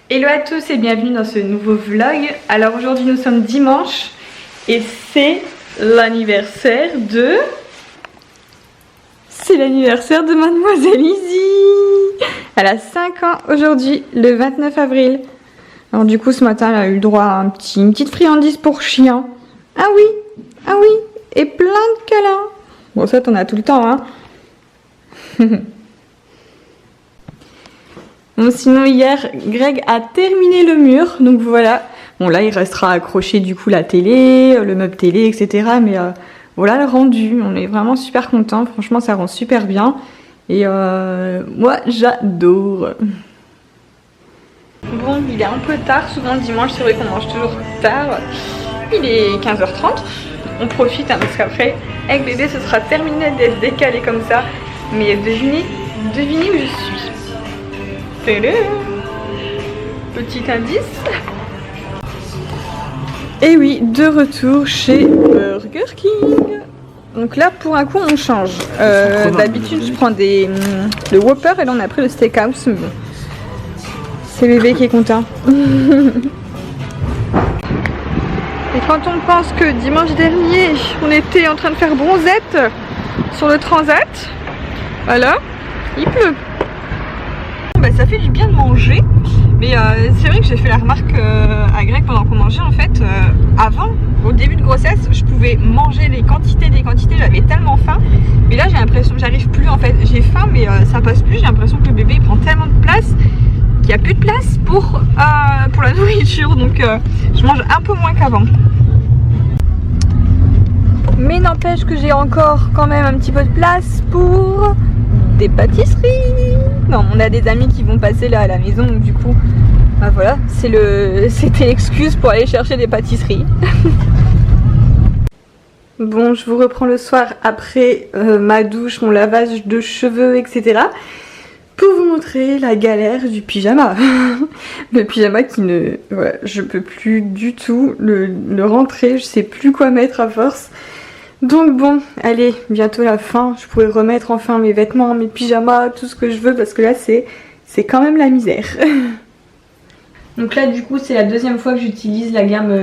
Hello à tous et bienvenue dans ce nouveau vlog. Alors aujourd'hui nous sommes dimanche et c'est l'anniversaire de... C'est l'anniversaire de Mademoiselle Izzy. Elle a 5 ans aujourd'hui, le 29 avril. Alors du coup ce matin elle a eu le droit à une petite friandise pour chien. Ah oui, et plein de câlins. Bon ça t'en as tout le temps hein. Bon, sinon hier Greg a terminé le mur, donc voilà. Bon là il restera accroché du coup la télé, le meuble télé, etc. Mais voilà le rendu, on est vraiment super contents, franchement ça rend super bien. Et moi j'adore. Bon il est un peu tard, souvent le dimanche c'est vrai qu'on mange toujours tard. Il est 15h30, on profite hein, parce qu'après avec bébé ce sera terminé d'être décalé comme ça. Mais devinez où je suis. Petit indice. Et oui, de retour chez Burger King. Donc là, pour un coup, on change. D'habitude, je prends le Whopper et là, on a pris le Steakhouse. Mais bon, c'est bébé qui est content. Et quand on pense que dimanche dernier, on était en train de faire bronzette sur le transat, voilà, il pleut. Bah, ça fait du bien de manger, mais c'est vrai que j'ai fait la remarque à Greg pendant qu'on mangeait en fait. Avant, au début de grossesse, je pouvais manger des quantités, j'avais tellement faim. Mais là j'ai l'impression que j'arrive plus en fait. J'ai faim mais ça passe plus, j'ai l'impression que le bébé il prend tellement de place qu'il n'y a plus de place pour la nourriture. Donc je mange un peu moins qu'avant. Mais n'empêche que j'ai encore quand même un petit peu de place pour des pâtisseries. Non, on a des amis qui vont passer là à la maison, donc du coup, bah voilà, c'était l'excuse pour aller chercher des pâtisseries. Bon, je vous reprends le soir après ma douche, mon lavage de cheveux, etc. pour vous montrer la galère du pyjama. Le pyjama qui ne... Voilà, je peux plus du tout le rentrer, je sais plus quoi mettre à force. Donc bon, allez, bientôt la fin, je pourrais remettre enfin mes vêtements, mes pyjamas, tout ce que je veux parce que là c'est quand même la misère. Donc là du coup c'est la deuxième fois que j'utilise la gamme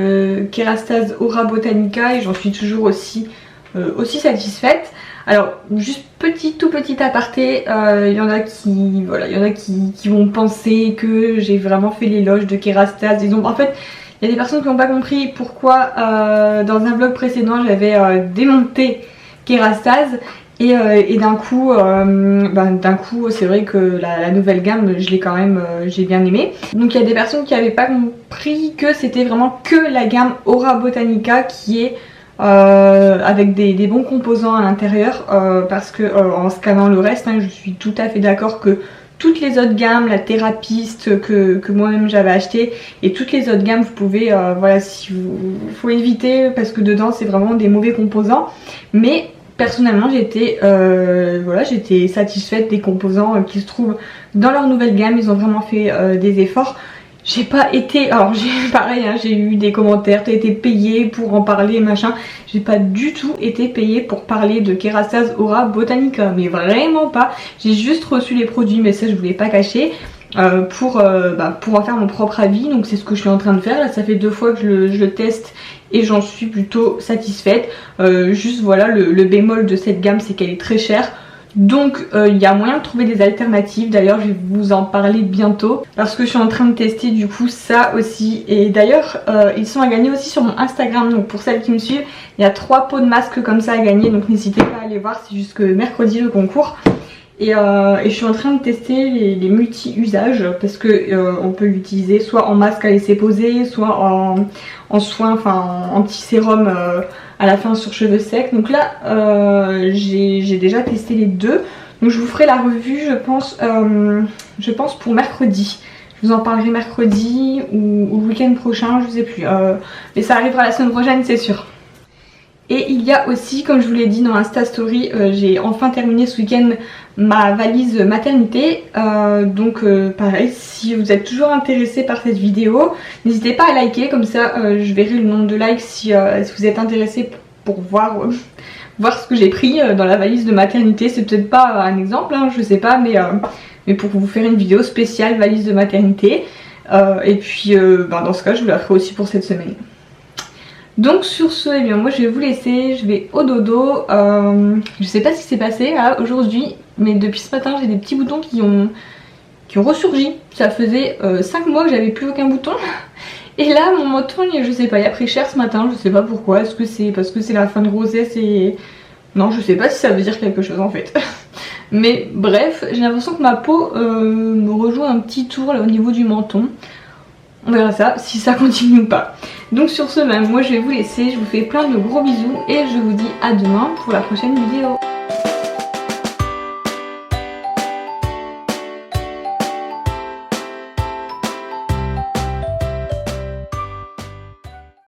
Kerastase Aura Botanica et j'en suis toujours aussi satisfaite. Alors juste tout petit aparté, il y en a qui vont penser que j'ai vraiment fait l'éloge de Kerastase. En fait il y a des personnes qui n'ont pas compris pourquoi dans un vlog précédent j'avais démonté Kerastase et d'un coup c'est vrai que la nouvelle gamme je l'ai quand même j'ai bien aimé. Donc il y a des personnes qui n'avaient pas compris que c'était vraiment que la gamme Aura Botanica qui est avec des bons composants à l'intérieur parce que en scannant le reste hein, je suis tout à fait d'accord que toutes les autres gammes, la Thérapiste que moi-même j'avais acheté et toutes les autres gammes vous pouvez, voilà, faut éviter parce que dedans c'est vraiment des mauvais composants. Mais personnellement j'étais satisfaite des composants qui se trouvent dans leur nouvelle gamme, ils ont vraiment fait des efforts. J'ai pas été, alors pareil hein, j'ai eu des commentaires, t'as été payé pour en parler machin. J'ai pas du tout été payée pour parler de Kerastase Aura Botanica, mais vraiment pas. J'ai juste reçu les produits, mais ça je voulais pas cacher pour en faire mon propre avis. Donc c'est ce que je suis en train de faire. Là ça fait 2 fois que je le teste et j'en suis plutôt satisfaite. Juste voilà le bémol de cette gamme c'est qu'elle est très chère. Donc il y a moyen de trouver des alternatives, d'ailleurs je vais vous en parler bientôt parce que je suis en train de tester du coup ça aussi. Et d'ailleurs ils sont à gagner aussi sur mon Instagram, donc pour celles qui me suivent il y a 3 pots de masque comme ça à gagner, donc n'hésitez pas à aller voir, c'est jusque mercredi le concours. Et je suis en train de tester les multi-usages parce que on peut l'utiliser soit en masque à laisser poser, soit en soin, enfin en petit sérum à la fin sur cheveux secs. Donc là j'ai déjà testé les deux. Donc je vous ferai la revue je pense pour mercredi. Je vous en parlerai mercredi ou le week-end prochain, je sais plus. Mais ça arrivera la semaine prochaine c'est sûr. Et il y a aussi, comme je vous l'ai dit dans Insta Story, j'ai enfin terminé ce week-end ma valise maternité. Donc pareil, si vous êtes toujours intéressé par cette vidéo, n'hésitez pas à liker, comme ça je verrai le nombre de likes si vous êtes intéressé pour voir ce que j'ai pris dans la valise de maternité. C'est peut-être pas un exemple, hein, je sais pas, mais pour vous faire une vidéo spéciale valise de maternité. Et puis dans ce cas je vous la ferai aussi pour cette semaine. Donc sur ce, eh bien moi je vais vous laisser, je vais au dodo. Je sais pas ce qui s'est passé aujourd'hui, mais depuis ce matin j'ai des petits boutons qui ont ressurgi. Ça faisait 5 mois que j'avais plus aucun bouton. Et là mon menton, je sais pas, il a pris cher ce matin, je sais pas pourquoi. Est-ce que c'est parce que c'est la fin de grossesse et... Non, je sais pas si ça veut dire quelque chose en fait. Mais bref, j'ai l'impression que ma peau me rejoint un petit tour là au niveau du menton. On verra ça, si ça continue ou pas. Donc sur ce, moi je vais vous laisser, je vous fais plein de gros bisous et je vous dis à demain pour la prochaine vidéo.